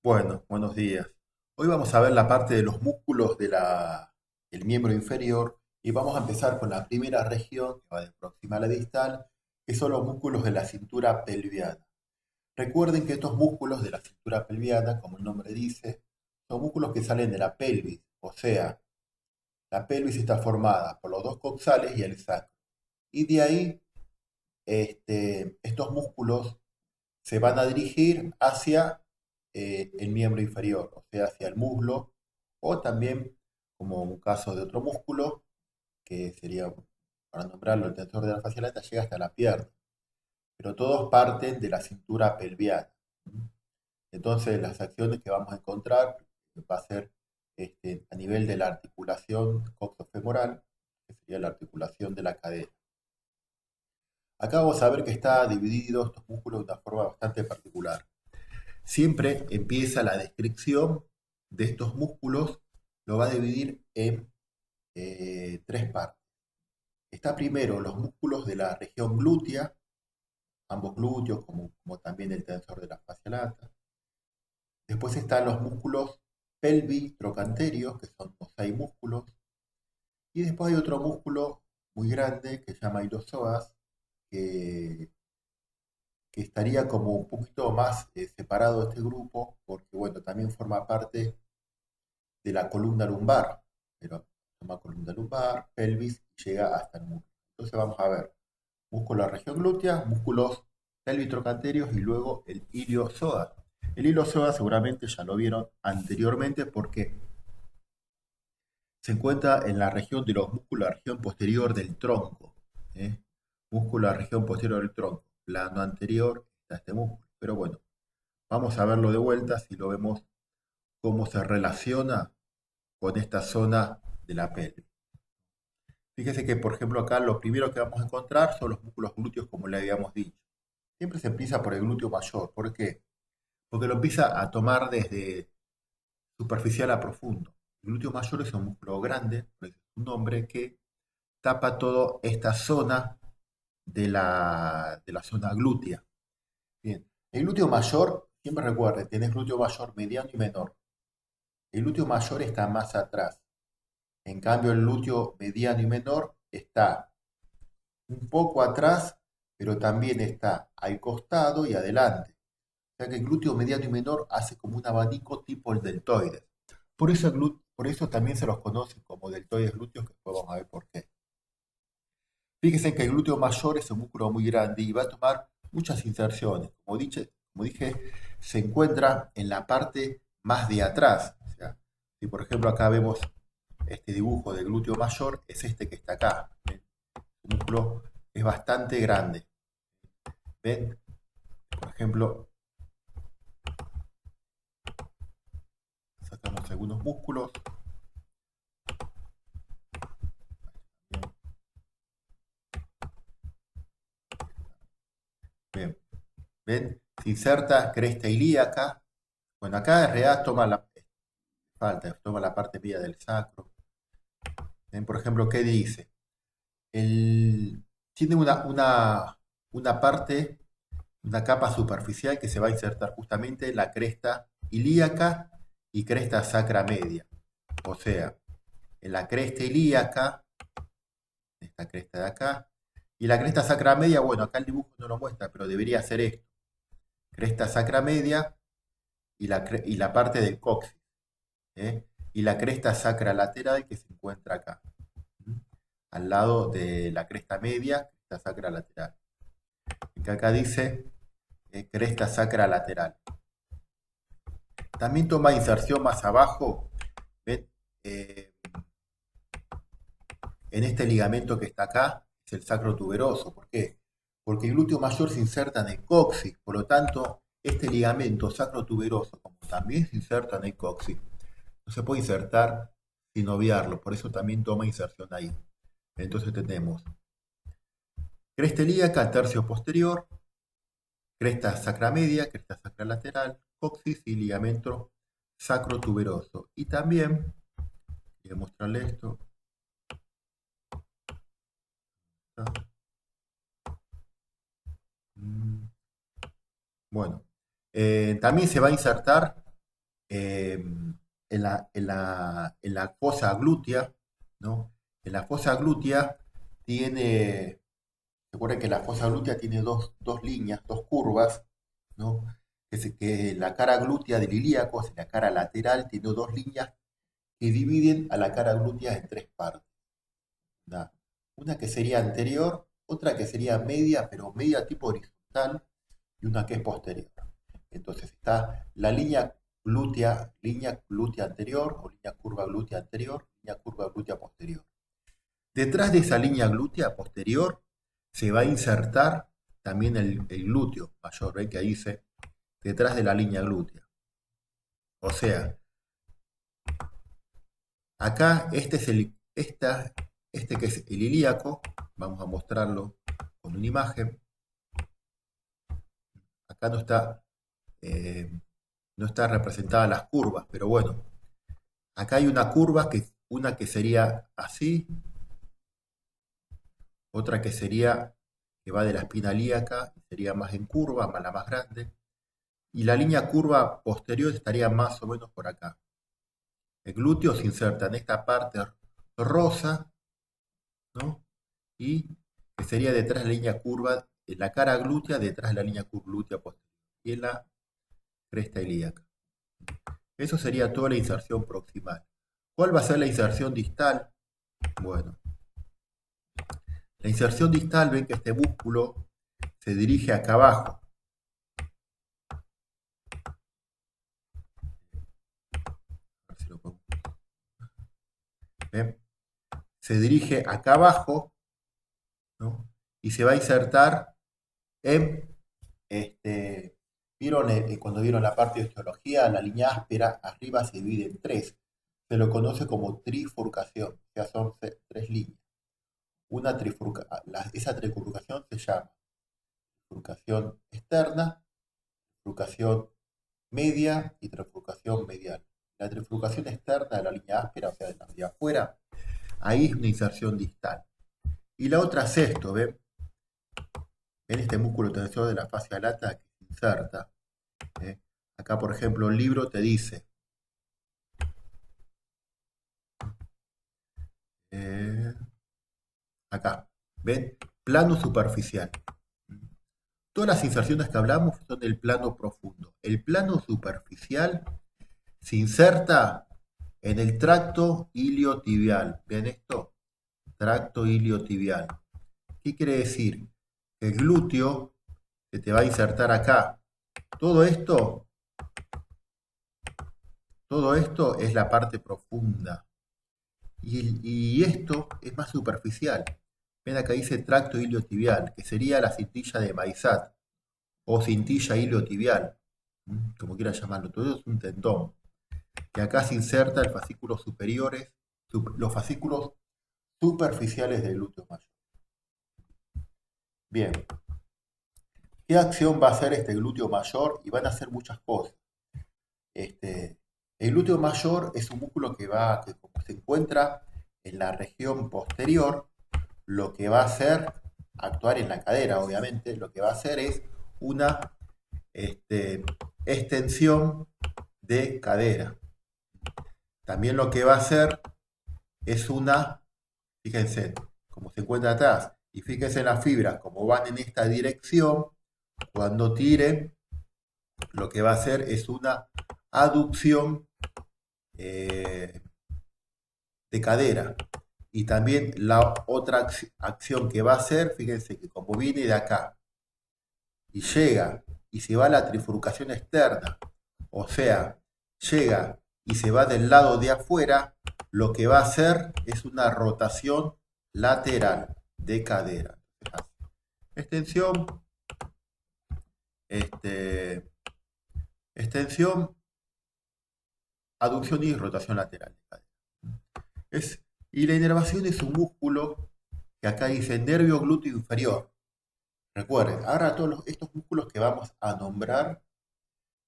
Bueno, buenos días. Hoy vamos a ver la parte de los músculos del miembro inferior y vamos a empezar con la primera región que va de proximal a distal, que son los músculos de la cintura pelviana. Recuerden que estos músculos de la cintura pelviana, como el nombre dice, son músculos que salen de la pelvis, o sea, la pelvis está formada por los dos coxales y el sacro. Y de ahí, estos músculos se van a dirigir hacia el miembro inferior, o sea, hacia el muslo, o también, como un caso de otro músculo, que sería, para nombrarlo, el tensor de la fascia lata, llega hasta la pierna, pero todos parten de la cintura pelviana. Entonces, las acciones que vamos a encontrar va a ser a nivel de la articulación coxofemoral, que sería la articulación de la cadera. Acá vamos a ver que está dividido estos músculos de una forma bastante particular. Siempre empieza la descripción de estos músculos, lo va a dividir en tres partes. Está primero los músculos de la región glútea, ambos glúteos, como también el tensor de la fascia lata. Después están los músculos pelvis-trocanterios, que son los 6 músculos. Y después hay otro músculo muy grande que se llama iliopsoas, que, que estaría como un poquito más separado de este grupo, porque bueno, también forma parte de la columna lumbar, pero toma columna lumbar, pelvis y llega hasta el muslo. Entonces vamos a ver músculo de la región glútea, músculos pelvitrocanterios y luego el iliozoa. El iliozoa seguramente ya lo vieron anteriormente porque se encuentra en la región de los músculos de la región posterior del tronco. ¿eh? Músculo de la región posterior del tronco. Plano anterior está este músculo. Pero bueno, vamos a verlo de vuelta si lo vemos cómo se relaciona con esta zona de la pelvis. Fíjese que, por ejemplo, acá lo primero que vamos a encontrar son los músculos glúteos, como le habíamos dicho. Siempre se empieza por el glúteo mayor. ¿Por qué? Porque lo empieza a tomar desde superficial a profundo. El glúteo mayor es un músculo grande, por eso es un nombre que tapa toda esta zona de la zona glútea. Bien, el glúteo mayor, siempre recuerde, tenés glúteo mayor mediano y menor. El glúteo mayor está más atrás. En cambio, el glúteo mediano y menor está un poco atrás, pero también está al costado y adelante. O sea que el glúteo mediano y menor hace como un abanico tipo el deltoides. Por eso también se los conoce como deltoides glúteos, que después vamos a ver por qué. Fíjense que el glúteo mayor es un músculo muy grande y va a tomar muchas inserciones. Como dije, se encuentra en la parte más de atrás. O sea, si por ejemplo acá vemos este dibujo del glúteo mayor, es este que está acá. ¿Ven? El músculo es bastante grande. ¿Ven? Por ejemplo, sacamos algunos músculos. Bien. ¿Ven? Se inserta cresta ilíaca. Bueno, acá en realidad toma la parte media del sacro. ¿Ven? Por ejemplo, ¿qué dice? Tiene una parte, una capa superficial que se va a insertar justamente en la cresta ilíaca y cresta sacra media. O sea, en la cresta ilíaca, esta cresta de acá, y la cresta sacra media, bueno, acá el dibujo no lo muestra, pero debería ser esto. Cresta sacra media y la parte del coxis. ¿eh? Y la cresta sacra lateral que se encuentra acá. Al lado de la cresta media, cresta sacra lateral. Que acá dice cresta sacra lateral. También toma inserción más abajo, ¿ven? En este ligamento que está acá, es el sacro tuberoso. ¿Por qué? Porque el glúteo mayor se inserta en el coxis, por lo tanto, este ligamento sacro tuberoso, como también se inserta en el coxis, no se puede insertar sin obviarlo, por eso también toma inserción ahí. Entonces tenemos cresta ilíaca, tercio posterior, cresta sacra media, cresta sacra lateral, coxis y ligamento sacrotuberoso. Y también, voy a mostrarle esto. Bueno, también se va a insertar eh, en la fosa glútea, ¿no? En la fosa glútea tiene, recuerden que la fosa glútea tiene dos líneas, dos curvas, ¿no? Que la cara glútea del ilíaco, la cara lateral, tiene dos líneas que dividen a la cara glútea en tres partes. Una, una que sería anterior, otra que sería media, pero media tipo horizontal, y una que es posterior. Entonces está la línea glútea anterior o línea curva glútea anterior, línea curva glútea posterior. Detrás de esa línea glútea posterior se va a insertar también el glúteo mayor, ¿ven que ahí dice detrás de la línea glútea? O sea, acá este que es el ilíaco, vamos a mostrarlo con una imagen. Acá eh, no está representada las curvas, pero bueno, acá hay una que sería así, otra que sería que va de la espina ilíaca, sería más en curva, más la más grande, y la línea curva posterior estaría más o menos por acá. El glúteo se inserta en esta parte rosa, ¿no? Y que sería detrás de la línea curva, en la cara glútea, detrás de la línea glútea posterior, y en la cresta ilíaca. Eso sería toda la inserción proximal. ¿Cuál va a ser la inserción distal? Bueno, la inserción distal, ven que este músculo se dirige acá abajo. A ver si lo pongo. ¿Ven? Se dirige acá abajo, ¿no? Y se va a insertar en, ¿vieron cuando vieron la parte de osteología? La línea áspera arriba se divide en tres. Se lo conoce como trifurcación, o sea, son tres líneas. Esa trifurcación se llama trifurcación externa, trifurcación media y trifurcación medial. La trifurcación externa de la línea áspera, o sea, de afuera, ahí es una inserción distal. Y la otra es esto, ¿ven? En este músculo tensor de la fascia lata que se inserta. ¿Eh? Acá, por ejemplo, el libro te dice, eh, acá, ¿ven? Plano superficial. Todas las inserciones que hablamos son del plano profundo. El plano superficial se inserta en el tracto iliotibial. ¿Ven esto? Tracto iliotibial. ¿Qué quiere decir? El glúteo se te va a insertar acá. Todo esto, todo esto es la parte profunda. Y esto es más superficial. Ven acá dice tracto iliotibial, que sería la cintilla de Maysat o cintilla iliotibial, como quieran llamarlo. Todo eso es un tendón. Que acá se inserta el fascículos superiores, los fascículos superficiales del glúteo mayor. Bien, ¿qué acción va a hacer este glúteo mayor? Y van a hacer muchas cosas. El glúteo mayor es un músculo que como se encuentra en la región posterior, lo que va a hacer, actuar en la cadera, obviamente, lo que va a hacer es una extensión de cadera. También lo que va a hacer es fíjense, como se encuentra atrás, y fíjense en las fibras, como van en esta dirección, cuando tire, lo que va a hacer es una aducción de cadera. Y también la otra acción que va a hacer, fíjense que como viene de acá y llega y se va a la trifurcación externa, o sea, llega y se va del lado de afuera, lo que va a hacer es una rotación lateral de cadera. Extensión, extensión, aducción y rotación lateral de cadera. Y la inervación es un músculo que acá dice nervio glúteo inferior. Recuerden, ahora todos estos músculos que vamos a nombrar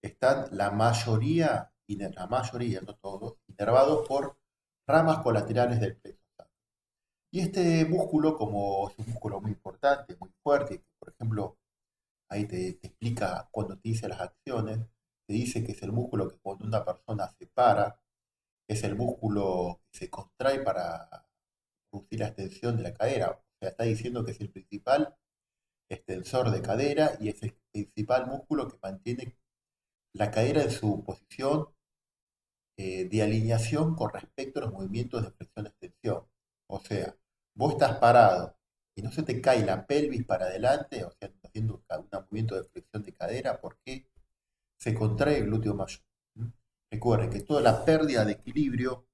están la mayoría, no todos, inervados por ramas colaterales del plexo sacro. Y este músculo, como es un músculo muy importante, muy fuerte, por ejemplo, ahí te explica cuando te dice las acciones, se dice que es el músculo que cuando una persona se para, es el músculo que se contrae para producir la extensión de la cadera. O sea, está diciendo que es el principal extensor de cadera y es el principal músculo que mantiene la cadera en su posición de alineación con respecto a los movimientos de flexión-extensión. O sea, vos estás parado y no se te cae la pelvis para adelante, o sea, estás haciendo un movimiento de flexión de cadera porque se contrae el glúteo mayor. ¿Mm? Recuerden que toda la pérdida de equilibrio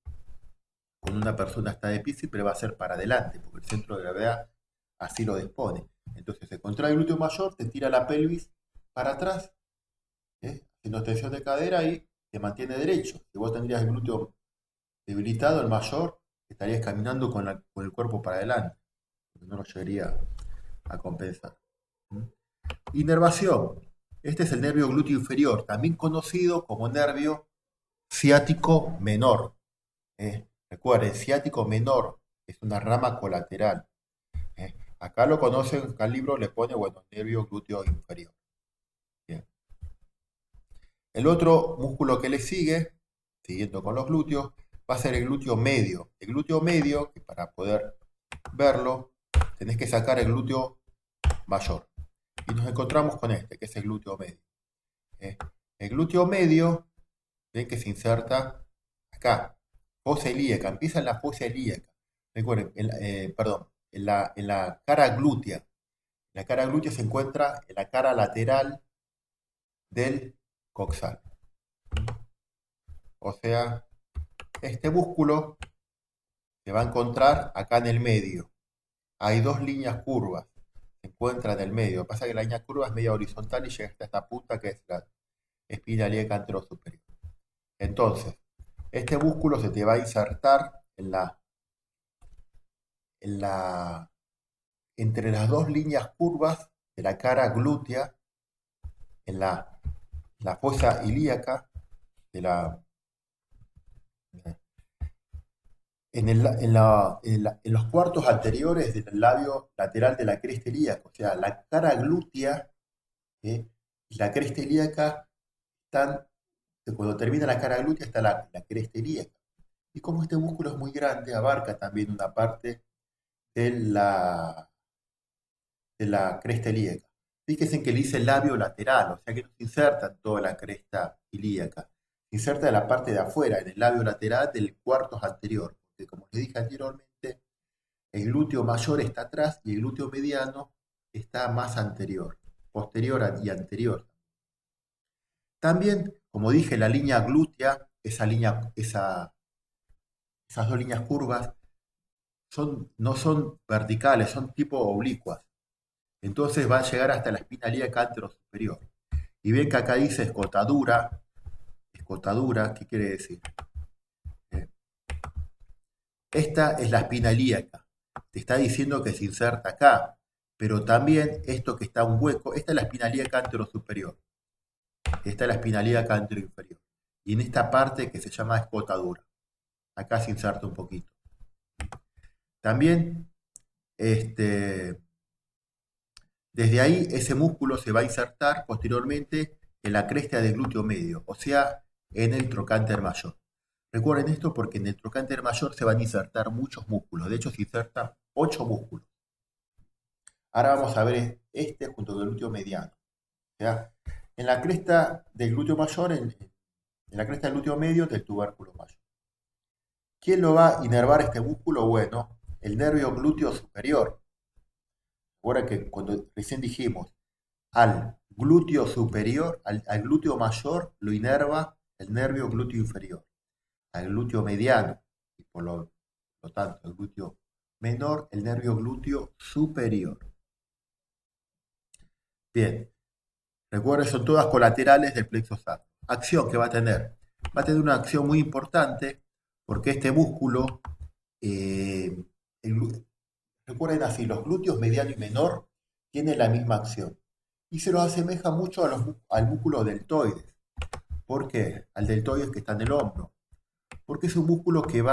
cuando una persona está de pie siempre va a ser para adelante, porque el centro de gravedad así lo dispone. Entonces se contrae el glúteo mayor, te tira la pelvis para atrás, haciendo extensión de cadera y te mantiene derecho. Si vos tendrías el glúteo debilitado, el mayor, estarías caminando con el cuerpo para adelante, porque no lo llegaría a compensar. ¿Mm? Inervación. Este es el nervio glúteo inferior, también conocido como nervio ciático menor. Recuerden, ciático menor es una rama colateral. Acá lo conocen, acá el libro le pone, bueno, nervio glúteo inferior. Bien. El otro músculo que le sigue, siguiendo con los glúteos, va a ser el glúteo medio. El glúteo medio, que para poder verlo, tenés que sacar el glúteo mayor. Y nos encontramos con este, que es el glúteo medio. El glúteo medio, ven que se inserta acá, fosa ilíaca, empieza en la fosa ilíaca. Recuerden, perdón, en la cara glútea. La cara glútea se encuentra en la cara lateral del coxal. O sea, este músculo se va a encontrar acá en el medio. Hay dos líneas curvas, se encuentra en el medio. Lo que pasa es que la línea curva es media horizontal y llega hasta esta punta que es la espina ilíaca anterosuperior. Entonces, este músculo se te va a insertar entre las dos líneas curvas de la cara glútea, en la fosa ilíaca, en los cuartos anteriores del labio lateral de la cresta ilíaca. O sea, la cara glútea y la cresta ilíaca están, cuando termina la cara glútea está la cresta ilíaca. Y como este músculo es muy grande, abarca también una parte de la cresta ilíaca. Fíjense que le dice labio lateral, o sea que no se inserta en toda la cresta ilíaca. Se inserta en la parte de afuera, en el labio lateral del cuartos anterior. Porque como les dije anteriormente, el glúteo mayor está atrás y el glúteo mediano está más anterior, posterior y anterior. También, como dije, la línea glútea, esas dos líneas curvas, no son verticales, son tipo oblicuas. Entonces va a llegar hasta la espina ilíaca anterosuperior. Y ven que acá dice escotadura. Escotadura, ¿qué quiere decir? Esta es la espina ilíaca. Te está diciendo que se inserta acá. Pero también esto que está un hueco, esta es la espina ilíaca anterosuperior. Esta es la espina ilíaca anteroinferior. Y en esta parte que se llama escotadura. Acá se inserta un poquito. También, desde ahí ese músculo se va a insertar posteriormente en la cresta del glúteo medio, o sea, en el trocánter mayor. Recuerden esto porque en el trocánter mayor se van a insertar muchos músculos, de hecho se insertan 8 músculos. Ahora vamos a ver este junto con el glúteo mediano. O sea, en la cresta del glúteo mayor, en la cresta del glúteo medio del tubérculo mayor. ¿Quién lo va a inervar este músculo? Bueno, el nervio glúteo superior. Ahora que cuando recién dijimos al glúteo superior, al glúteo mayor, lo inerva el nervio glúteo inferior. Al glúteo mediano, y por lo tanto, el glúteo menor, el nervio glúteo superior. Bien, recuerden, son todas colaterales del plexo sacro. Acción que va a tener. Va a tener una acción muy importante porque este músculo, recuerden así, los glúteos mediano y menor tienen la misma acción y se los asemeja mucho al músculo deltoides. ¿Por qué? Al deltoides que está en el hombro. Porque es un músculo que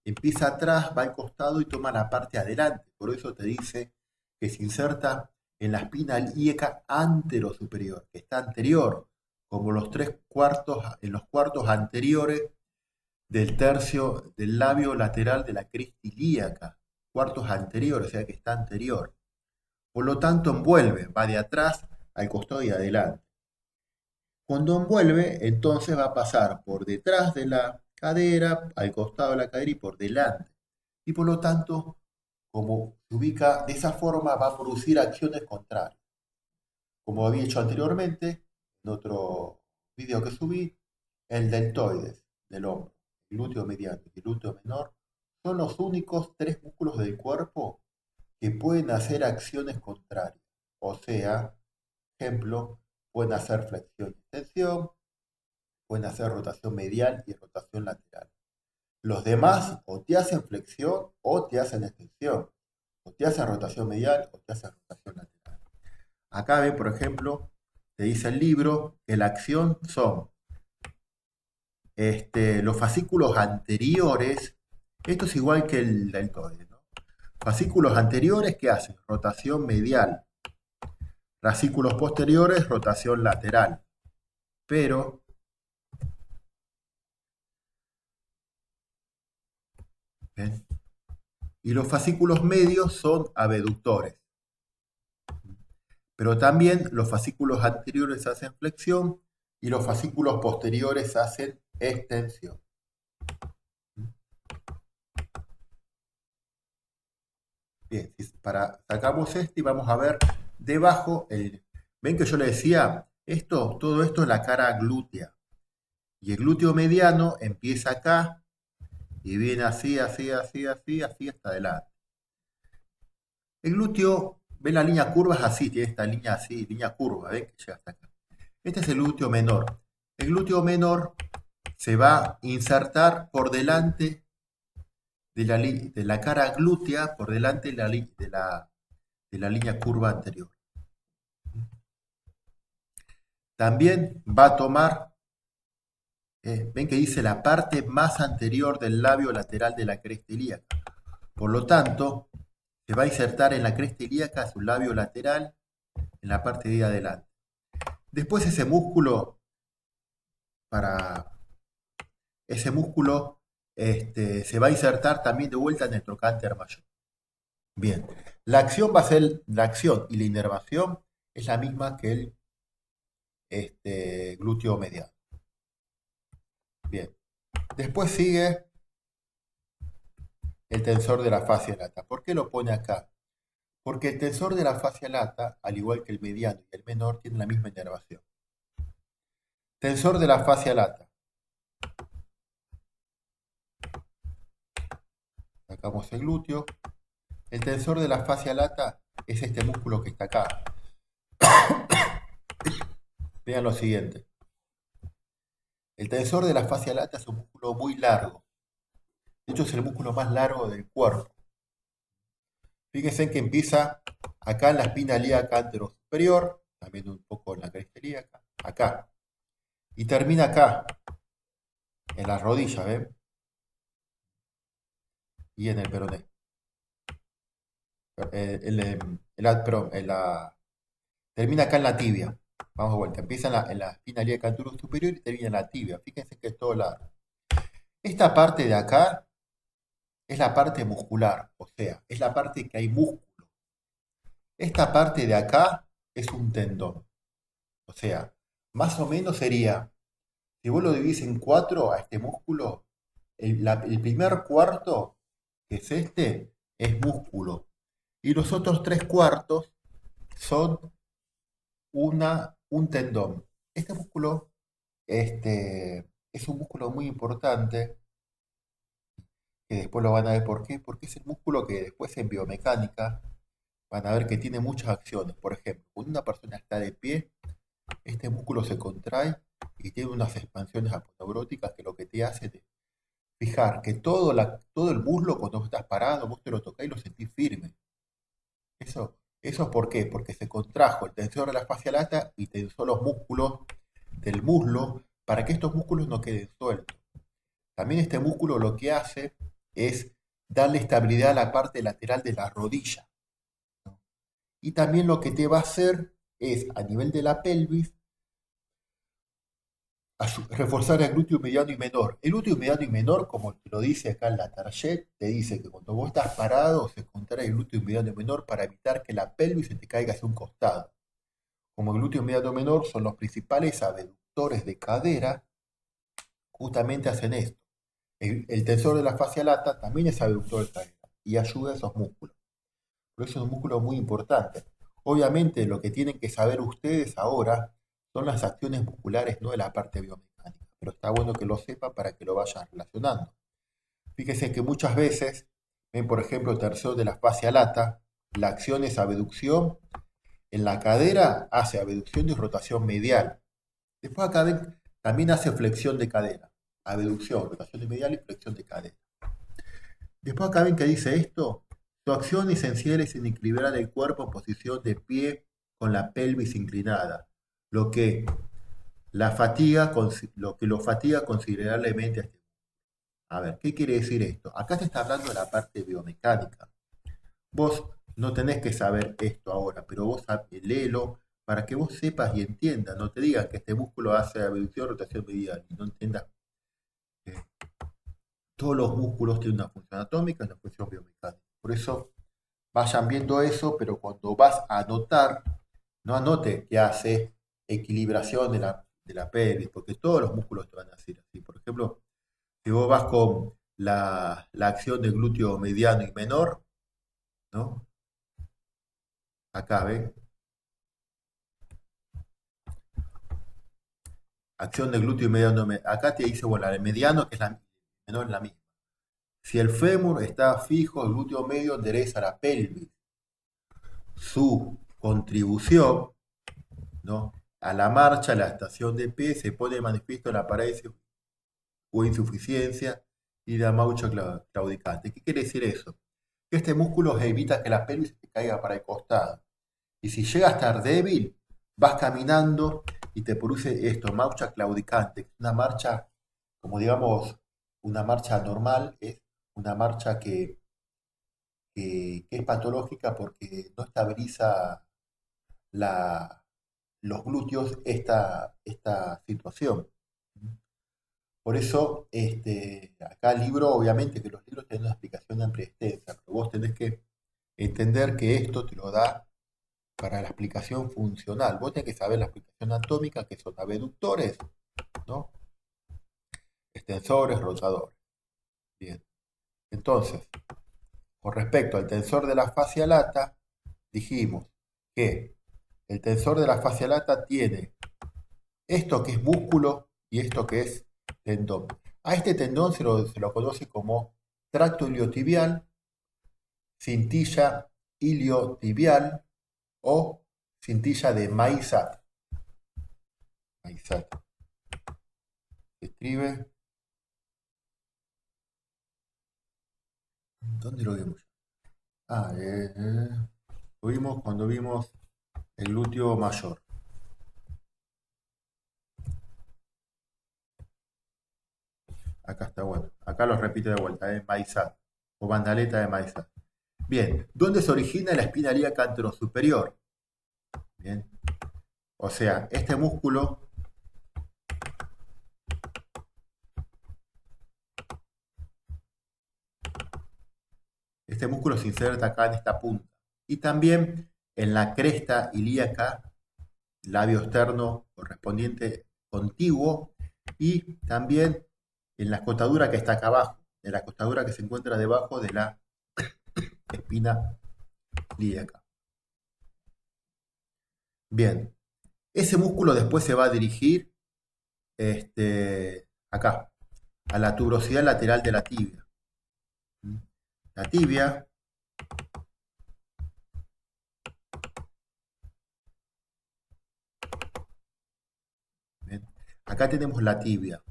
empieza atrás, va al costado y toma la parte adelante. Por eso te dice que se inserta en la espina ilíaca anterosuperior, que está anterior, como en los cuartos anteriores del tercio del labio lateral de la cresta ilíaca, cuartos anteriores, o sea que está anterior. Por lo tanto, envuelve, va de atrás al costado y adelante. Cuando envuelve, entonces va a pasar por detrás de la cadera, al costado de la cadera y por delante. Y por lo tanto, como se ubica de esa forma, va a producir acciones contrarias. Como había hecho anteriormente, en otro video que subí, el deltoides del hombro, el glúteo mediano y el glúteo menor son los únicos tres músculos del cuerpo que pueden hacer acciones contrarias. O sea, ejemplo, pueden hacer flexión y extensión, pueden hacer rotación medial y rotación lateral. Los demás o te hacen flexión o te hacen extensión, o te hacen rotación medial o te hacen rotación lateral. Acá ven, por ejemplo, te dice el libro que la acción son los fascículos anteriores. Esto es igual que el deltoide, ¿no? Fascículos anteriores que hacen rotación medial, fascículos posteriores rotación lateral, pero ¿ven? Y los fascículos medios son abductores. Pero también los fascículos anteriores hacen flexión y los fascículos posteriores hacen extensión. Bien, sacamos este y vamos a ver debajo, ven que yo le decía, todo esto es la cara glútea. Y el glúteo mediano empieza acá y viene así, así, así, así, así hasta adelante. El glúteo, ven la línea curva, es así, tiene esta línea así, línea curva, ven que llega hasta acá. Este es el glúteo menor. El glúteo menor se va a insertar por delante de la cara glútea, por delante de la línea curva anterior. También va a tomar, ven que dice la parte más anterior del labio lateral de la cresta ilíaca. Por lo tanto, se va a insertar en la cresta ilíaca su labio lateral en la parte de adelante. Después ese músculo, se va a insertar también de vuelta en el trocánter mayor. Bien, la acción y la inervación es la misma que el glúteo mediano. Bien, después sigue el tensor de la fascia lata. ¿Por qué lo pone acá? Porque el tensor de la fascia lata, al igual que el mediano y el menor, tiene la misma inervación. Tensor de la fascia lata. Sacamos el glúteo. El tensor de la fascia lata es este músculo que está acá. Vean lo siguiente. El tensor de la fascia lata es un músculo muy largo. De hecho, es el músculo más largo del cuerpo. Fíjense que empieza acá en la espina ilíaca anterosuperior, también un poco en la cresta ilíaca, acá. Y termina acá, en la rodilla, ¿ven? Y en el peroné. Termina acá en la tibia. Vamos de vuelta. Empieza en la espina ilíaca anterosuperior y termina en la tibia. Fíjense que es todo largo. Esta parte de acá es la parte muscular, o sea, es la parte que hay músculo. Esta parte de acá es un tendón. O sea, más o menos sería, si vos lo dividís en cuatro a este músculo, el primer cuarto, que es es músculo. Y los otros tres cuartos son un tendón. Este músculo es un músculo muy importante, que después lo van a ver por qué, porque es el músculo que después en biomecánica van a ver que tiene muchas acciones. Por ejemplo, cuando una persona está de pie, este músculo se contrae y tiene unas expansiones aponeuróticas que lo que te hace es fijar que todo el muslo cuando vos estás parado, vos te lo tocás y lo sentís firme. Eso es ¿por qué? Porque se contrajo el tensor de la fascia lata y tensó los músculos del muslo para que estos músculos no queden sueltos. También este músculo lo que hace es darle estabilidad a la parte lateral de la rodilla. Y también lo que te va a hacer es, a nivel de la pelvis, reforzar el glúteo mediano y menor. El glúteo mediano y menor, como te lo dice acá en la tarjeta, te dice que cuando vos estás parado se contrae el glúteo mediano y menor para evitar que la pelvis se te caiga hacia un costado. Como el glúteo mediano y menor son los principales abductores de cadera, justamente hacen esto. El tensor de la fascia lata también es abductor de cadera y ayuda a esos músculos. Por eso es un músculo muy importante. Obviamente lo que tienen que saber ustedes ahora son las acciones musculares, no de la parte biomecánica, pero está bueno que lo sepan para que lo vayan relacionando. Fíjense que muchas veces, ven por ejemplo el tercer de la fascia lata, la acción es abducción, en la cadera hace abducción y rotación medial. Después acá ven, también hace flexión de cadera, abducción, rotación de medial y flexión de cadera. Después acá ven que dice esto, su acción esencial es en equilibrar el cuerpo en posición de pie con la pelvis inclinada, lo que lo que lo fatiga considerablemente a este. A ver, ¿qué quiere decir esto? Acá se está hablando de la parte biomecánica. Vos no tenés que saber esto ahora, pero vos léelo para que vos sepas y entiendas. No te digas que este músculo hace abducción, rotación medial y no entiendas que todos los músculos tienen una función anatómica y una función biomecánica. Por eso vayan viendo eso, pero cuando vas a anotar, no anote que hace equilibración de la pelvis, porque todos los músculos te van a hacer así. Por ejemplo, si vos vas con la acción del glúteo mediano y menor, ¿no? Acá, ¿ven? Acción del glúteo mediano. Acá te dice, bueno, el mediano, que es la menor, es la misma. Si el fémur está fijo, el glúteo medio endereza la pelvis. Su contribución, ¿no?, a la marcha, la estación de pie, se pone de manifiesto en la parálisis o insuficiencia y la maucha claudicante. ¿Qué quiere decir eso? Que este músculo evita que la pelvis se caiga para el costado. Y si llega a estar débil, vas caminando y te produce esto, marcha claudicante, una marcha, como digamos, una marcha normal, es una marcha que es patológica porque no estabiliza la, los glúteos esta situación. Por eso, acá el libro, obviamente que los libros tienen una explicación amplia y extensa, pero vos tenés que entender que esto te lo da para la explicación funcional. Vos tenés que saber la explicación anatómica, que son abductores, ¿no?, extensores, rotadores. Bien. Entonces, con respecto al tensor de la fascia lata, dijimos que el tensor de la fascia lata tiene esto que es músculo y esto que es tendón. A este tendón se lo conoce como tracto iliotibial, cintilla iliotibial o cintilla de Maysat. Maysat. Se escribe. ¿Dónde lo vimos? Ah, lo vimos cuando vimos el glúteo mayor. Acá está, bueno. Acá lo repite de vuelta, Maysat o bandaleta de Maysat. Bien, ¿dónde se origina la espina ilíaca anterosuperior? Bien, o sea, este músculo se inserta acá en esta punta. Y también en la cresta ilíaca, labio externo correspondiente contiguo, y también en la costadura que está acá abajo, en la costadura que se encuentra debajo de la espina ilíaca. Bien, ese músculo después se va a dirigir acá, a la tuberosidad lateral de la tibia. La tibia ¿bien? Acá tenemos la tibia.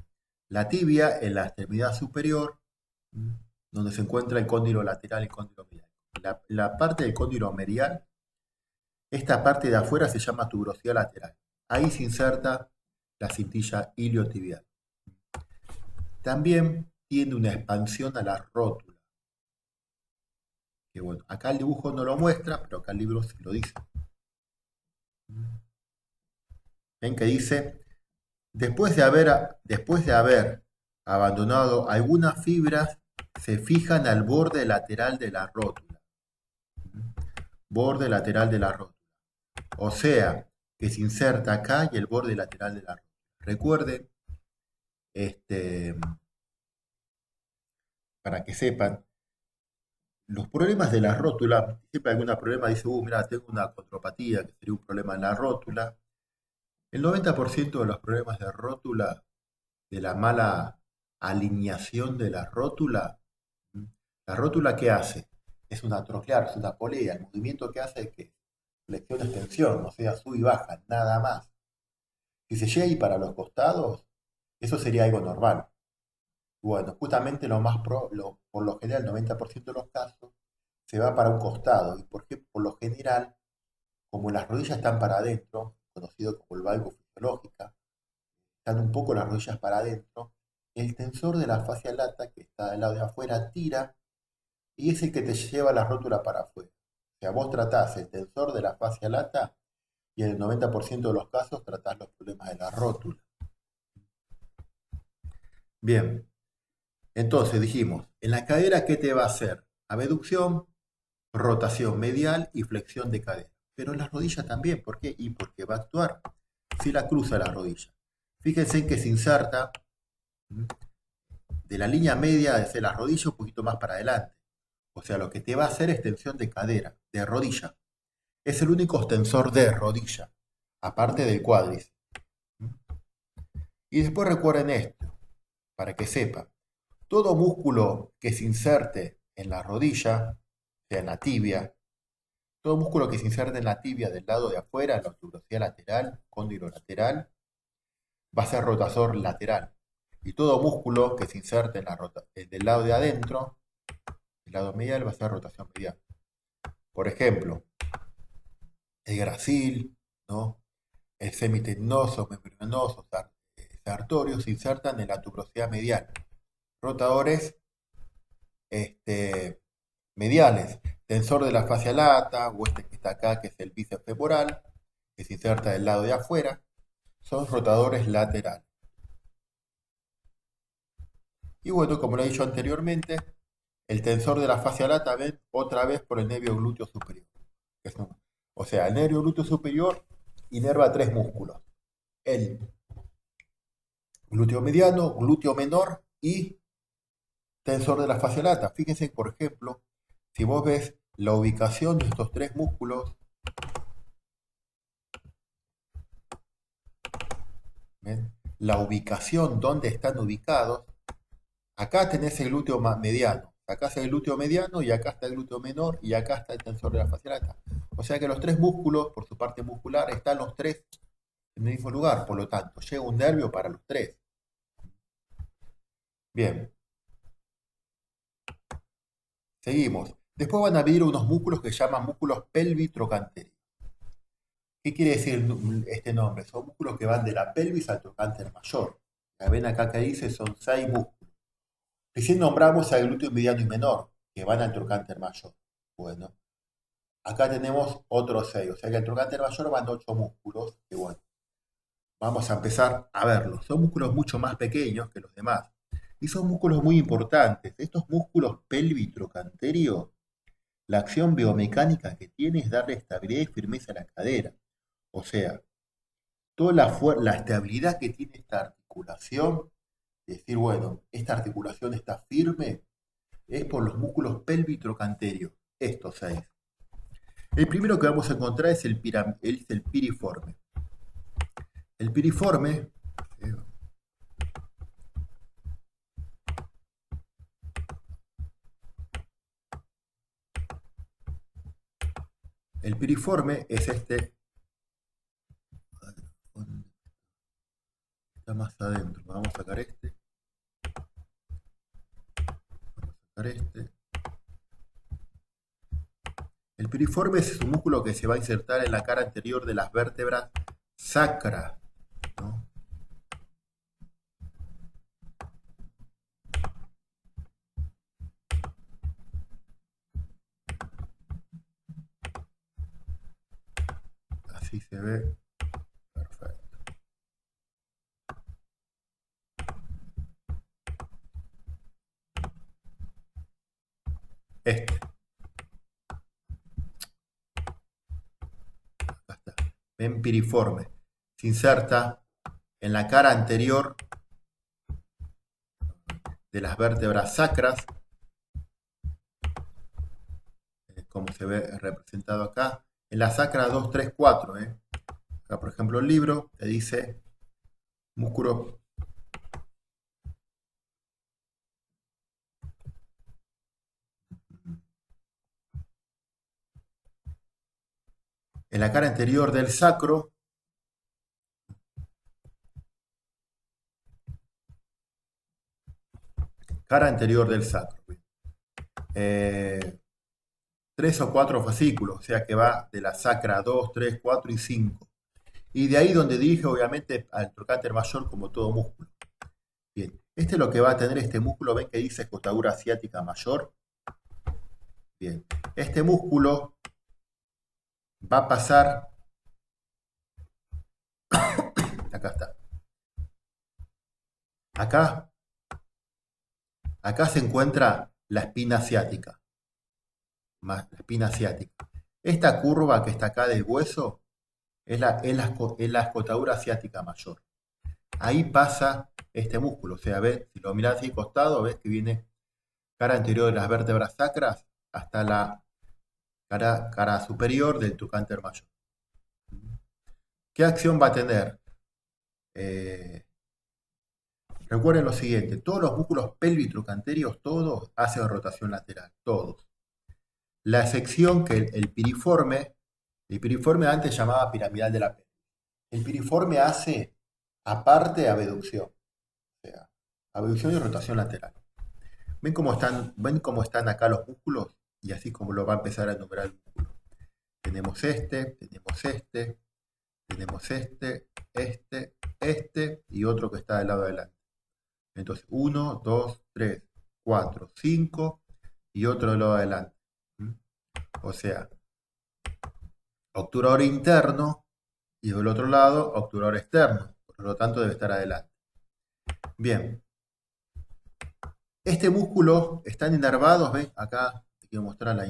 La tibia en la extremidad superior, donde se encuentra el cóndilo lateral y el cóndilo medial. La parte del cóndilo medial, esta parte de afuera se llama tuberosidad lateral. Ahí se inserta la cintilla iliotibial. También tiene una expansión a la rótula. Que bueno, acá el dibujo no lo muestra, pero acá el libro sí lo dice. Ven que dice después de haber abandonado algunas fibras, se fijan al borde lateral de la rótula. Borde lateral de la rótula. O sea, que se inserta acá y el borde lateral de la rótula. Recuerden, este, para que sepan, los problemas de la rótula, siempre hay algún problema, dice, mira, tengo una contropatía, que sería un problema en la rótula. El 90% de los problemas de rótula, de la mala alineación de la rótula ¿qué hace? Es una troclear, es una polea. El movimiento que hace es que flexión extensión, o sea, sube y baja, nada más. Si se llega ahí para los costados, eso sería algo normal. Bueno, justamente por lo general, el 90% de los casos, se va para un costado. ¿Y por qué? Por lo general, como las rodillas están para adentro, conocido como el valgo fisiológica, están un poco las rodillas para adentro, el tensor de la fascia lata, que está del lado de afuera, tira y es el que te lleva la rótula para afuera. O sea, vos tratás el tensor de la fascia lata y en el 90% de los casos tratás los problemas de la rótula. Bien, entonces dijimos, en la cadera, ¿qué te va a hacer? Abducción, rotación medial y flexión de cadera. Pero en las rodillas también, ¿por qué? Y porque va a actuar si la cruza la rodilla. Fíjense que se inserta de la línea media desde la rodilla un poquito más para adelante. O sea, lo que te va a hacer es tensión de cadera, de rodilla. Es el único extensor de rodilla, aparte del cuádriceps. Y después recuerden esto, para que sepan. Todo músculo que se inserte en la rodilla, sea en la tibia, todo músculo que se inserte en la tibia del lado de afuera, en la tuberosidad lateral, cóndilo lateral, va a ser rotador lateral. Y todo músculo que se inserte del lado de adentro, el lado medial, va a ser rotación medial. Por ejemplo, el gracil, ¿no? El semitendinoso, membranoso, sartorio se insertan en la tuberosidad medial. Rotadores mediales, tensor de la fascia lata, o este que está acá, que es el bíceps femoral, que se inserta del lado de afuera, son rotadores laterales. Y bueno, como lo he dicho anteriormente, el tensor de la fascia lata, ven, otra vez por el nervio glúteo superior. O sea, el nervio glúteo superior inerva tres músculos. El glúteo mediano, glúteo menor y tensor de la fascia lata. Fíjense, por ejemplo, si vos ves la ubicación de estos tres músculos, ¿ven? La ubicación donde están ubicados, acá tenés el glúteo mediano, acá está el glúteo mediano y acá está el glúteo menor y acá está el tensor de la fascia lata. O sea que los tres músculos, por su parte muscular, están los tres en el mismo lugar, por lo tanto, llega un nervio para los tres. Bien, seguimos. Después van a venir unos músculos que se llaman músculos pelvitrocantérios. ¿Qué quiere decir este nombre? Son músculos que van de la pelvis al trocánter mayor. La ven acá que dice, son 6 músculos. Recién nombramos al glúteo mediano y menor, que van al trocánter mayor. Bueno, acá tenemos otros 6, o sea que al trocánter mayor van 8 músculos, que bueno, vamos a empezar a verlos. Son músculos mucho más pequeños que los demás. Y son músculos muy importantes. Estos músculos pelvitrocanterios, la acción biomecánica que tiene es darle estabilidad y firmeza a la cadera. O sea, toda la estabilidad que tiene esta articulación, decir, bueno, esta articulación está firme, es por los músculos pelvitrocanterios, estos 6. El primero que vamos a encontrar es el piriforme. El piriforme, eh, el piriforme es este, está más adentro, vamos a sacar este, vamos a sacar este. El piriforme es un músculo que se va a insertar en la cara anterior de las vértebras sacra, ¿no? Así se ve. Perfecto. Este. Acá está. Ven, piriforme. Se inserta en la cara anterior de las vértebras sacras, como se ve representado acá, en la sacra 2, 3, 4. Acá, por ejemplo, el libro te dice músculo en la cara anterior del sacro, cara anterior del sacro. 3 o 4 fascículos, o sea que va de la sacra 2, 3, 4 y 5. Y de ahí donde dirige obviamente al trocánter mayor como todo músculo. Bien, este es lo que va a tener este músculo, ven que dice escotadura ciática mayor. Bien, este músculo va a pasar, acá está, acá se encuentra la espina ciática, la espina ciática. Esta curva que está acá del hueso es la escotadura ciática mayor. Ahí pasa este músculo, o sea, ves, si lo mirás así costado, ves que viene cara anterior de las vértebras sacras hasta la cara superior del trocánter mayor. ¿Qué acción va a tener? Recuerden lo siguiente, todos los músculos pelvitrocanterios, todos hacen rotación lateral, todos. La excepción que el piriforme antes llamaba piramidal de la pelvis. El piriforme hace aparte abducción, o sea, abducción y rotación lateral. ¿Ven cómo están acá los músculos? Y así como lo va a empezar a enumerar el músculo. Tenemos este y otro que está del lado de adelante. Entonces, 1, 2, 3, 4, 5 y otro del lado de adelante. O sea, obturador interno y del otro lado, obturador externo. Por lo tanto, debe estar adelante. Bien. Este músculo están inervados, ¿ves? Acá te quiero mostrar la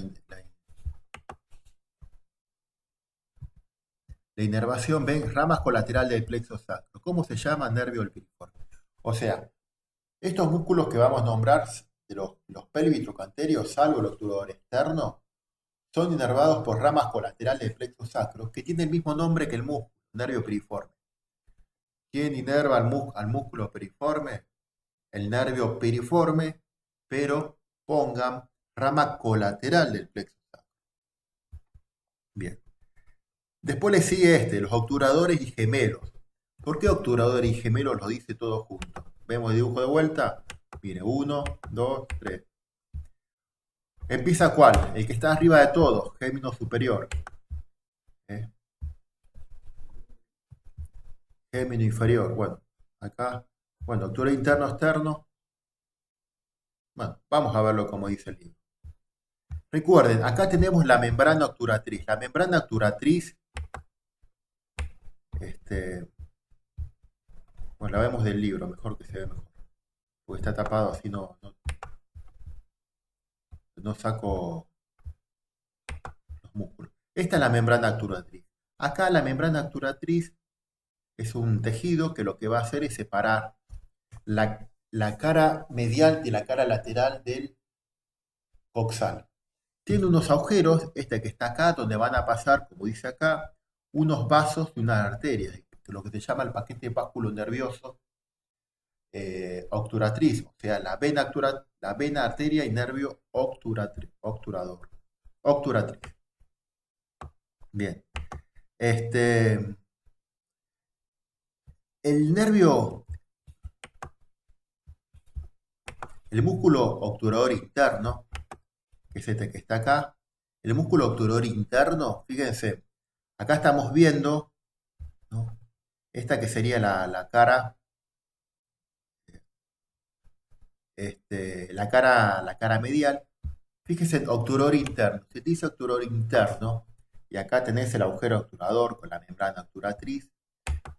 inervación, ¿ven? Ramas colateral del plexo sacro. ¿Cómo se llama? Nervio del piriforme. O sea, estos músculos que vamos a nombrar, de los pelvitrocanterios, salvo el obturador externo, son inervados por ramas colaterales del plexo sacro, que tiene el mismo nombre que el músculo, nervio piriforme. ¿Quién inerva al músculo piriforme? El nervio piriforme, pero pongan rama colateral del plexo sacro. Bien. Después le sigue los obturadores y gemelos. ¿Por qué obturadores y gemelos lo dice todo junto? Vemos el dibujo de vuelta. Mire, 1, 2, 3. ¿Empieza cuál? El que está arriba de todos, gémino superior. Gémino inferior. Bueno, acá. Bueno, obturador interno, externo. Bueno, vamos a verlo como dice el libro. Recuerden, acá tenemos la membrana obturatriz. La membrana obturatriz, bueno, la vemos del libro, mejor que se ve mejor. Porque está tapado, así no saco los músculos. Esta es la membrana obturatriz. Acá la membrana obturatriz es un tejido que lo que va a hacer es separar la cara medial de la cara lateral del coxal. Tiene unos agujeros, este que está acá, donde van a pasar, como dice acá, unos vasos y unas arterias, lo que se llama el paquete vasculo nervioso obturatriz, o sea, la vena, arteria y nervio obturador. Obturatriz. Bien. El nervio, el músculo obturador interno, que es este que está acá, el músculo obturador interno, fíjense, acá estamos viendo, ¿no? Esta que sería la cara, la cara medial. Fíjense, obturador interno. Se dice obturador interno, y acá tenés el agujero obturador con la membrana obturatriz.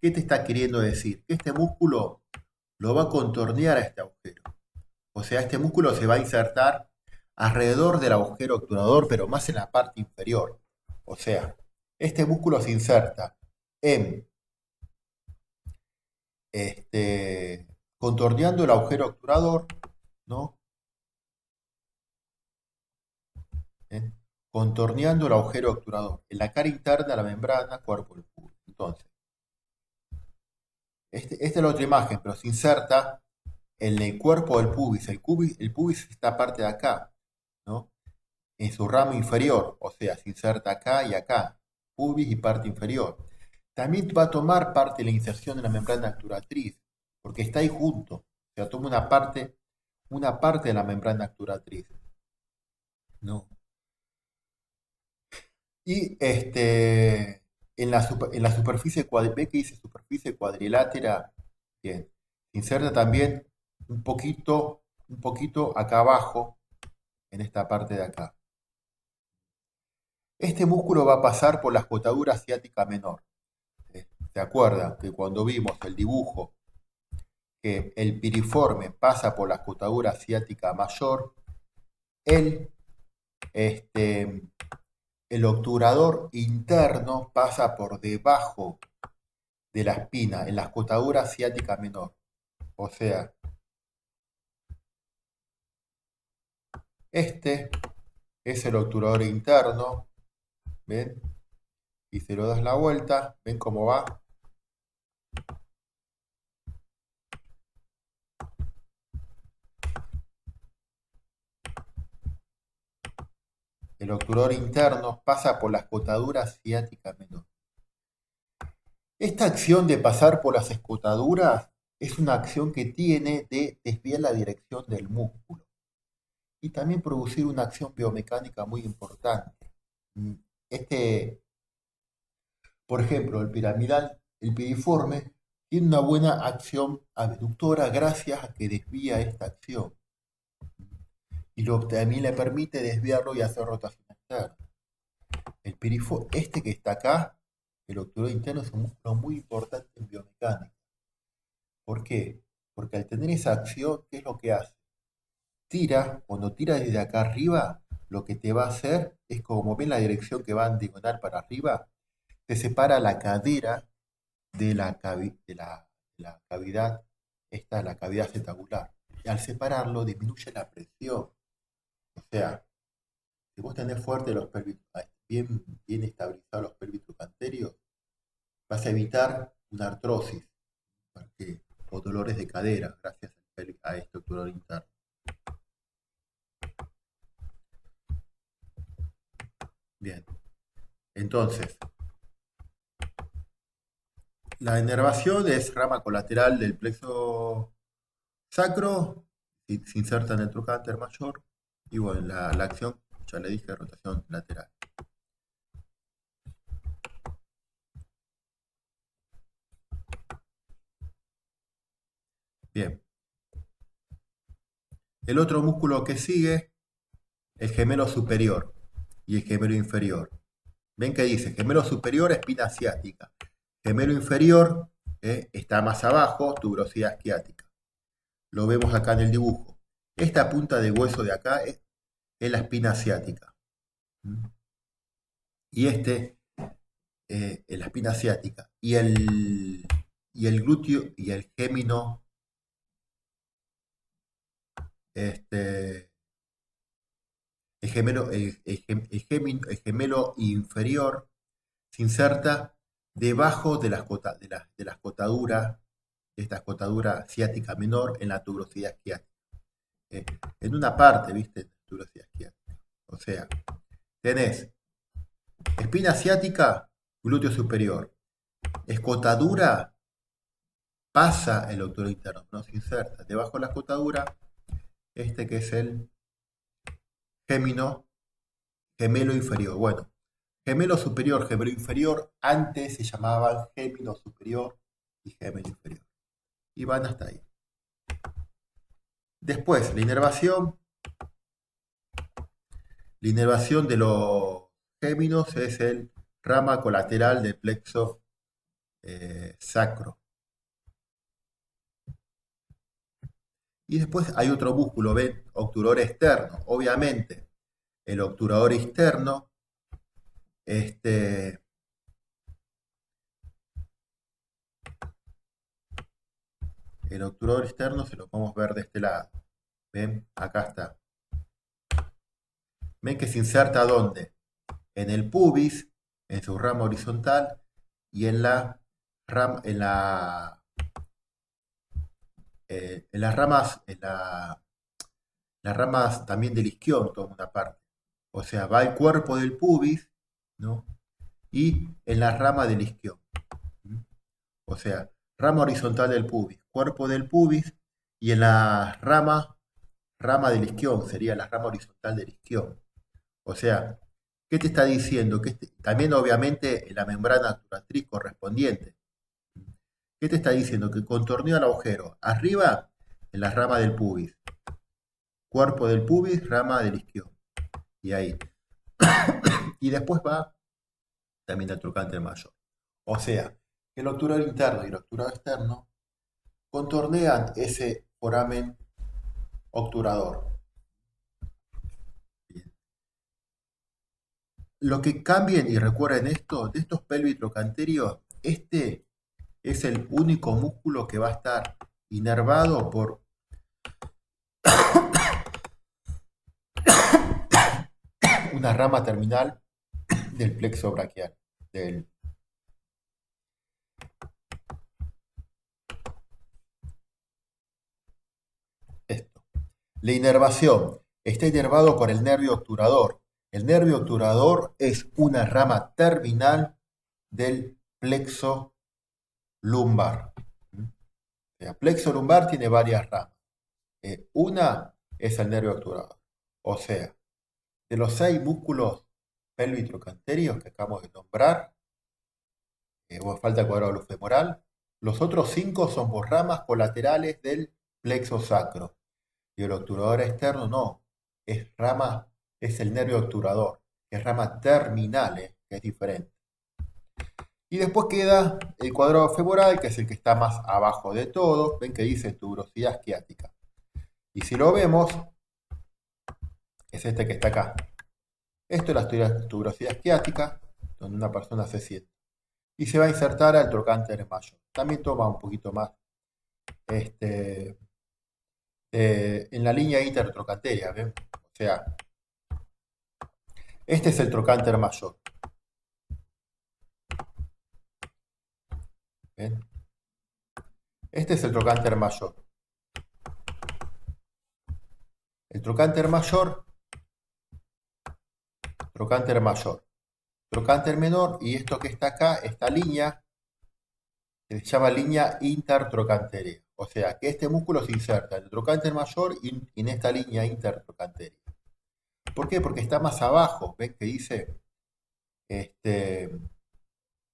¿Qué te está queriendo decir? Que este músculo lo va a contornear a este agujero. O sea, este músculo se va a insertar alrededor del agujero obturador, pero más en la parte inferior. O sea, este músculo se inserta en contorneando el agujero obturador, ¿no? ¿Eh? Contorneando el agujero obturador en la cara interna de la membrana cuerpo del pubis. Entonces, esta es la otra imagen, pero se inserta en el cuerpo del pubis. El pubis es esta parte de acá, ¿no? En su ramo inferior, o sea, se inserta acá y acá, pubis y parte inferior. También va a tomar parte de la inserción de la membrana obturatriz, porque está ahí junto, o sea, toma una parte de la membrana obturatriz, ¿no? Y en la superficie ¿ve que dice superficie cuadrilátera? Bien, se inserta también un poquito acá abajo, en esta parte de acá. Este músculo va a pasar por la escotadura ciática menor. ¿Se acuerdan que cuando vimos el dibujo que el piriforme pasa por la escotadura ciática mayor, el, este, el obturador interno pasa por debajo de la espina, en la escotadura ciática menor? O sea, este es el obturador interno, ¿ven? Y se lo das la vuelta, ¿ven cómo va? El obturador interno pasa por la escotadura ciática menor. Esta acción de pasar por las escotaduras es una acción que tiene de desviar la dirección del músculo y también producir una acción biomecánica muy importante. Mm, Este, por ejemplo, el piramidal, el piriforme, tiene una buena acción abductora gracias a que desvía esta acción y también le permite desviarlo y hacer rotación externa. Este que está acá, el obturador interno, es un músculo muy importante en biomecánica. ¿Por qué? Porque al tener esa acción, ¿qué es lo que hace? Cuando tira desde acá arriba, lo que te va a hacer es, como ven la dirección que va en diagonal para arriba, te separa la cadera de la cavidad, esta es la cavidad acetabular. Y al separarlo, disminuye la presión. O sea, si vos tenés fuerte los bien estabilizados los pelvitrocanterios, vas a evitar una artrosis o dolores de cadera gracias a este obturador interno. Bien, entonces, la inervación es rama colateral del plexo sacro, se inserta en el trocánter mayor, y bueno, la acción, ya le dije, rotación lateral. Bien, el otro músculo que sigue, el gemelo superior y el gemelo inferior. Ven que dice gemelo superior, espina ciática. Gemelo inferior está más abajo, tuberosidad esquiática. Lo vemos acá en el dibujo. Esta punta de hueso de acá es la espina ciática. Y es la espina ciática. Y el glúteo y el gémino, este, el gemelo inferior se inserta debajo de la escotadura, de esta escotadura ciática menor en la tuberosidad esquiática. Eh, en una parte, ¿viste? Tuberosidad esquiática. O sea, tenés espina ciática, glúteo superior. Escotadura, pasa el obturador interno, no se inserta. Debajo de la escotadura, que es el gemelo inferior. Bueno, gemelo inferior, antes se llamaban gemelo superior y gemelo inferior. Y van hasta ahí. Después, la inervación de los géminos es el rama colateral del plexo sacro. Y después hay otro músculo, ¿ven? Obturador externo. Obviamente, el obturador externo, este, el obturador externo se lo podemos ver de este lado. ¿Ven? Acá está. ¿Ven que se inserta dónde? En el pubis, en su rama horizontal y en la ram- en las ramas, las ramas también del isquion, toda una parte. O sea, va el cuerpo del pubis, ¿no? Y en la rama del isquion. O sea, rama horizontal del pubis, cuerpo del pubis y en la rama del isquion, sería la rama horizontal del isquion. O sea, ¿qué te está diciendo? Que también obviamente en la membrana obturatriz correspondiente. ¿Qué te está diciendo? Que contornea el agujero arriba en la rama del pubis, cuerpo del pubis, rama del isquion. Y ahí. Y después va también al trocánter mayor. O sea, que el obturador interno y el obturador externo contornean ese foramen obturador. Bien. Lo que cambien, y recuerden esto, de estos pelvitrocanterios, este es el único músculo que va a estar inervado por una rama terminal del plexo braquial. Del, esto. La inervación está inervado por el nervio obturador. El nervio obturador es una rama terminal del plexo lumbar. O sea, plexo lumbar tiene varias ramas. Una es el nervio obturador. O sea, de los 6 músculos pelvitrocanterios que acabamos de nombrar, falta el cuadrado femoral, los otros 5 son por ramas colaterales del plexo sacro. Y el obturador externo no, es el nervio obturador, que es rama terminal, que es diferente. Y después queda el cuadrado femoral, que es el que está más abajo de todo. Ven que dice tuberosidad esquiática. Y si lo vemos, es este que está acá. Esto es la tuberosidad esquiática, donde una persona se sienta. Y se va a insertar al trocánter mayor. También toma un poquito más en la línea intertrocanteria. ¿Ven? O sea, este es el trocánter mayor. ¿Ven? Este es el trocánter mayor. El trocánter mayor, trocánter mayor, trocánter menor, y esto que está acá, esta línea, se llama línea intertrocanteria. O sea, que este músculo se inserta en el trocánter mayor y en esta línea intertrocanteria. ¿Por qué? Porque está más abajo. ¿Ven que dice?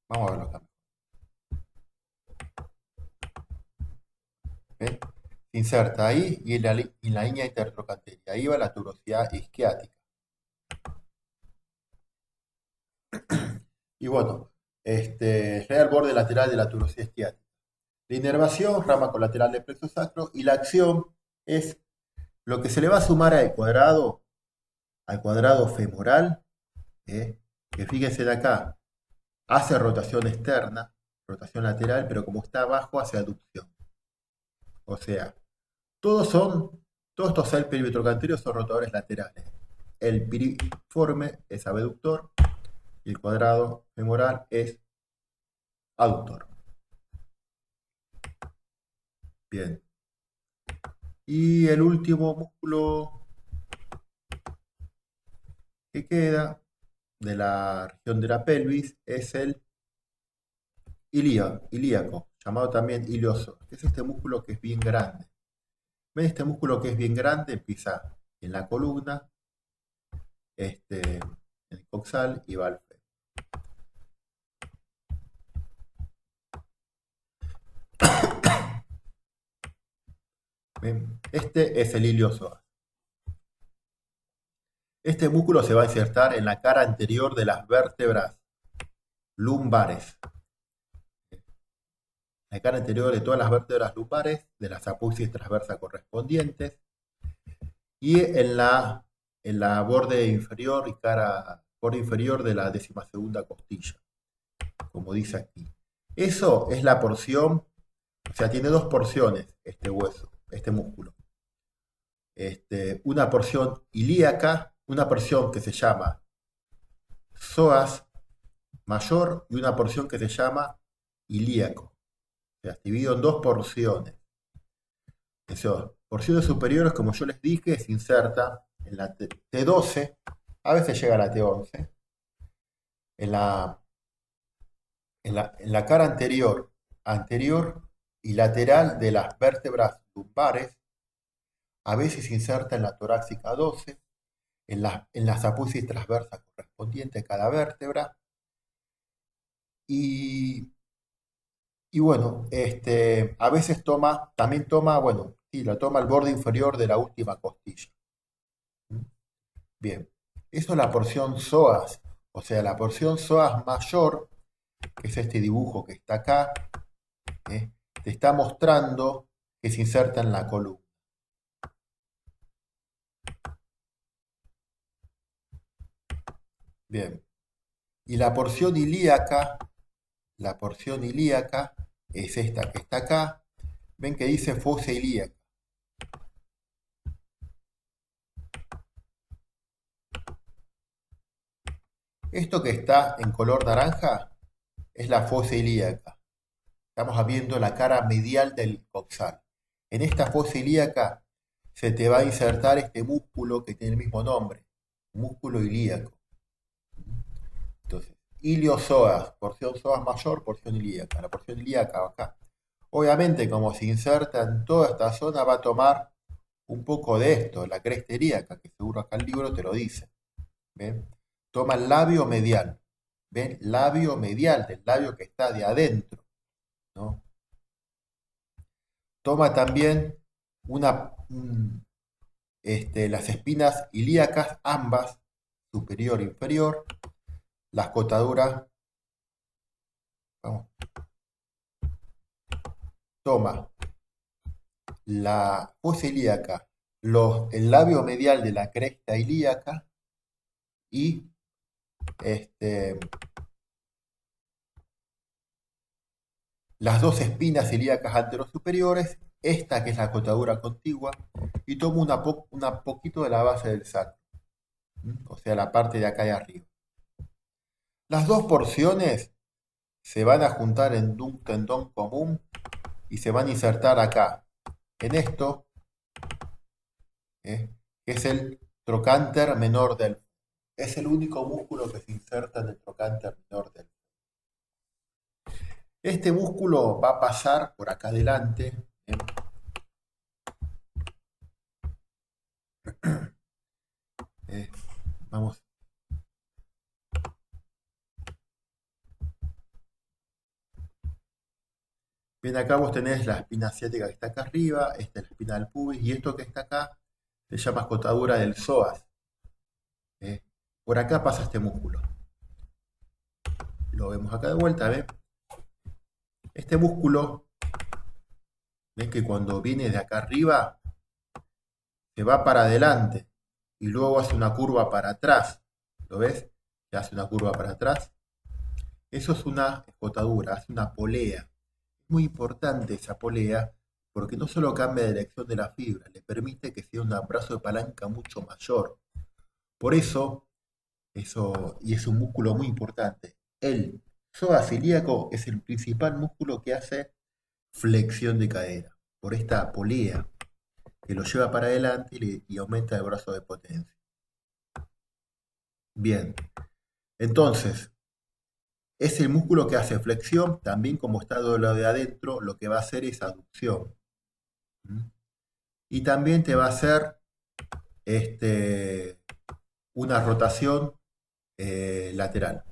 Vamos a verlo acá. ¿Ven? Se inserta ahí y en la línea intertrocanteria. Ahí va la tuberosidad isquiática. Y bueno, es el borde lateral de la tuberosidad isquiática. La inervación, rama colateral del plexo sacro, y la acción es lo que se le va a sumar al cuadrado femoral, que fíjense de acá, hace rotación externa, rotación lateral, pero como está abajo hace aducción. O sea, todos estos 6 perivitrocanterios son rotadores laterales. El piriforme es abductor y el cuadrado femoral es aductor. Bien. Y el último músculo que queda de la región de la pelvis es el ilíaco, llamado también ilioso, que es este músculo que es bien grande. ¿Ven? Este músculo que es bien grande empieza en la columna, en el coxal y va al fémur. ¿Ven? Este es el ilioso. Este músculo se va a insertar en la cara anterior de las vértebras lumbares. la cara anterior de todas las vértebras lumbares, de las apófisis transversas correspondientes, y en la borde inferior y borde inferior de la 12ª costilla, como dice aquí. Eso es la porción, o sea, tiene dos porciones este hueso, este músculo. Una porción ilíaca, una porción que se llama psoas mayor y una porción que se llama ilíaco. O sea, dividido en dos porciones. Eso, porciones superiores, como yo les dije, se inserta en la T12, a veces llega a la T11, en en la cara anterior y lateral de las vértebras lumbares, a veces se inserta en la torácica 12, en las apófisis transversas correspondientes a cada vértebra, y, y bueno, a veces también toma, bueno, sí, la toma el borde inferior de la última costilla. ¿Mm? Bien, eso es la porción psoas, o sea, la porción psoas mayor, que es este dibujo que está acá, te está mostrando que se inserta en la columna. Bien, y la porción ilíaca es esta que está acá. Ven que dice fosa ilíaca. Esto que está en color naranja es la fosa ilíaca. Estamos viendo la cara medial del coxal. En esta fosa ilíaca se te va a insertar este músculo que tiene el mismo nombre, músculo ilíaco. Entonces, iliozoas, porción psoas mayor, porción ilíaca. La porción ilíaca va acá. Obviamente, como se inserta en toda esta zona, va a tomar un poco de esto, la cresta ilíaca, que seguro acá el libro te lo dice. ¿Ven? Toma el labio medial. ¿Ven? Labio medial, del labio que está de adentro. ¿No? Toma también las espinas ilíacas, ambas, superior e inferior, las cotaduras. Vamos, toma la fosa ilíaca, el labio medial de la cresta ilíaca y las dos espinas ilíacas anterosuperiores, esta que es la cotadura contigua, y tomo una poquito de la base del sacro, o sea, la parte de acá de arriba. Las dos porciones se van a juntar en un tendón común y se van a insertar acá, en esto, que es el trocánter menor del. Es el único músculo que se inserta en el trocánter menor del. Este músculo va a pasar por acá adelante. Vamos. Bien, acá vos tenés la espina ciática que está acá arriba, esta es la espina del pubis, y esto que está acá se llama escotadura del psoas. Por acá pasa este músculo. Lo vemos acá de vuelta, ¿ven? Este músculo, ven que cuando viene de acá arriba, se va para adelante y luego hace una curva para atrás. ¿Lo ves? Se hace una curva para atrás. Eso es una escotadura, hace una polea. Es muy importante esa polea porque no solo cambia la dirección de la fibra, le permite que sea un brazo de palanca mucho mayor. Por eso, y es un músculo muy importante. El psoas ilíaco es el principal músculo que hace flexión de cadera, por esta polea que lo lleva para adelante y aumenta el brazo de potencia. Bien, entonces, es el músculo que hace flexión, también como está del lado de adentro, lo que va a hacer es aducción. ¿Mm? Y también te va a hacer una rotación lateral.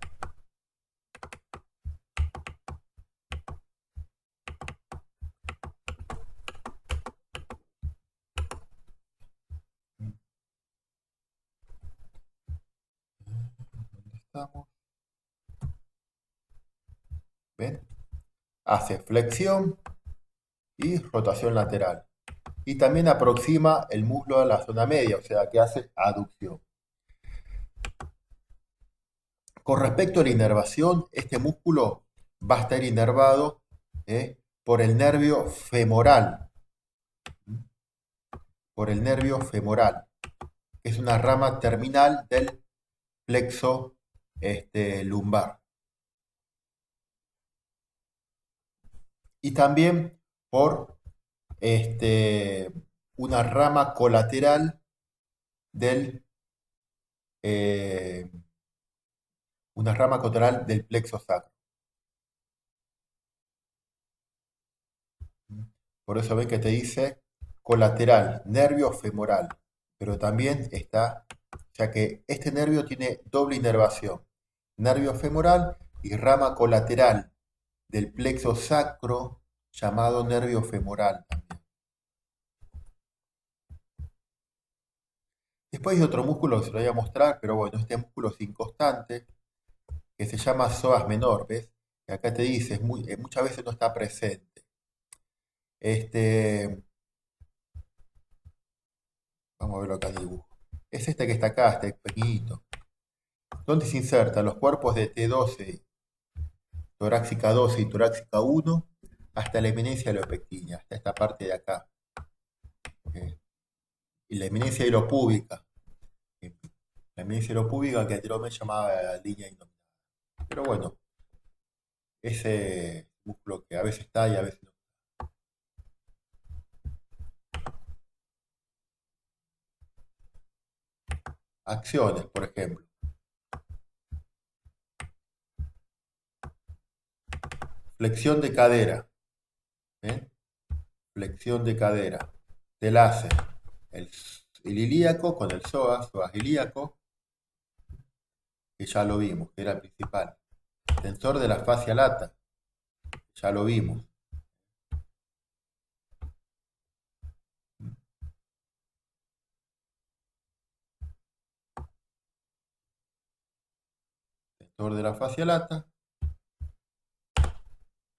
¿Dónde estamos? ¿Ven? hace flexión y rotación lateral. Y también aproxima el muslo a la zona media, o sea que hace aducción. Con respecto a la inervación, este músculo va a estar inervado por el nervio femoral, que es una rama terminal del plexo lumbar. Y también por una rama colateral del, eh, plexo sacro. Por eso ven que te dice colateral, nervio femoral. Pero también está, o sea que este nervio tiene doble inervación. Nervio femoral y rama colateral del plexo sacro llamado nervio femoral también. Después hay otro músculo que se lo voy a mostrar, pero bueno, este músculo es inconstante, que se llama psoas menor, ¿ves? Que acá te dice, muchas veces no está presente. Vamos a verlo acá en el dibujo. Es este que está acá, este pequeñito. Donde se insertan los cuerpos de T12, torácica 12 y torácica 1, hasta la eminencia aeropectina, hasta esta parte de acá. Y la eminencia aeropúbica. La eminencia aeropúbica que anteriormente llamaba línea innominada. Pero bueno, ese músculo que a veces está y a veces no. Acciones, por ejemplo. Flexión de cadera. ¿eh? Flexión de cadera. Del hace el ilíaco con el psoas ilíaco, que ya lo vimos, que era el principal. Tensor de la fascia lata, ya lo vimos. Tensor de la fascia lata.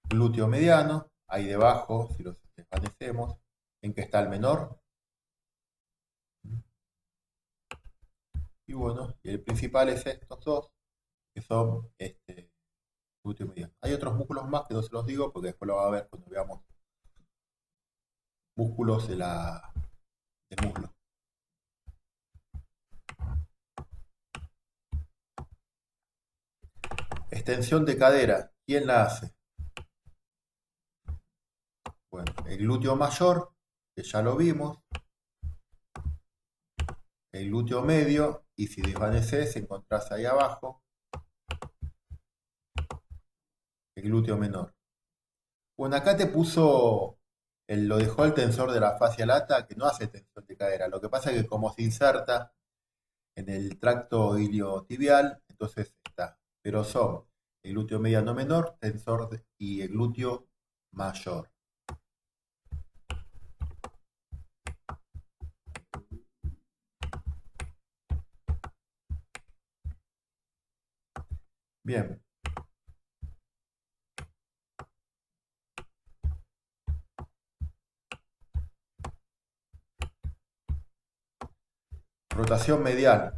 Glúteo mediano, ahí debajo, si los desvanecemos, en que está el menor. Y bueno, y el principal es estos dos, que son glúteo mediano. Hay otros músculos más que no se los digo porque después lo va a ver cuando veamos músculos del muslo. Extensión de cadera, ¿quién la hace? Bueno, el glúteo mayor, que ya lo vimos, el glúteo medio, y si desvaneces encontrás ahí abajo el glúteo menor. Bueno, acá te puso, lo dejó el tensor de la fascia lata, que no hace tensión de cadera. Lo que pasa es que como se inserta en el tracto iliotibial, entonces está. Pero son el glúteo mediano menor, y el glúteo mayor. Bien. Rotación medial.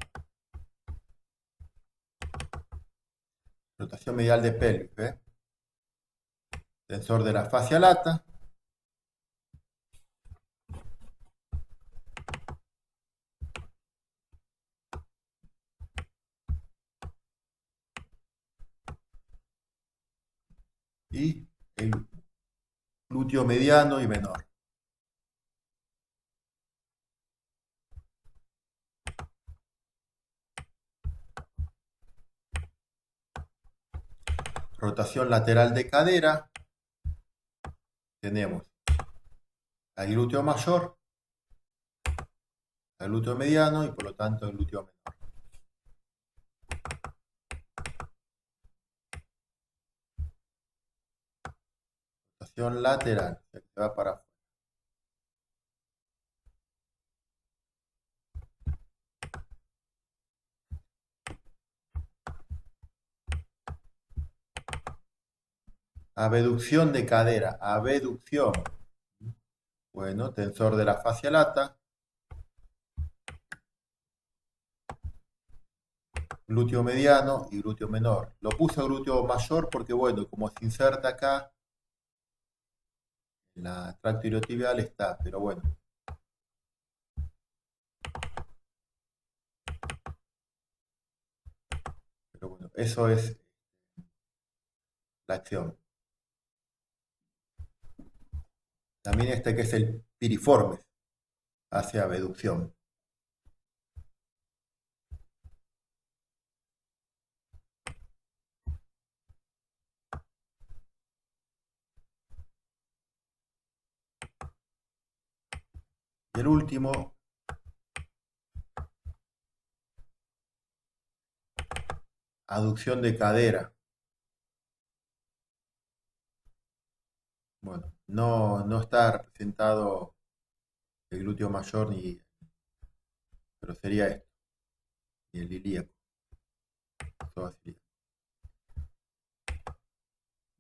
Rotación medial de pelvis. ¿eh? Tensor de la fascia lata. Y el glúteo mediano y menor. Rotación lateral de cadera. Tenemos al glúteo mayor, al glúteo mediano y por lo tanto el glúteo menor. Rotación lateral, se va para afuera. Abducción de cadera, abducción. Bueno, tensor de la fascia lata, glúteo mediano y glúteo menor. Lo puse glúteo mayor porque, bueno, como se inserta acá, en la tracto iliotibial está, pero bueno, eso es la acción. También este que es el piriforme, hace abducción. Y el último, aducción de cadera. Bueno, no está representado el glúteo mayor ni, pero sería esto, y el ilíaco.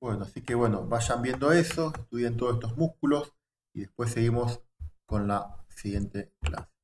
Bueno, así que bueno, vayan viendo eso, estudien todos estos músculos y después seguimos con la siguiente clase.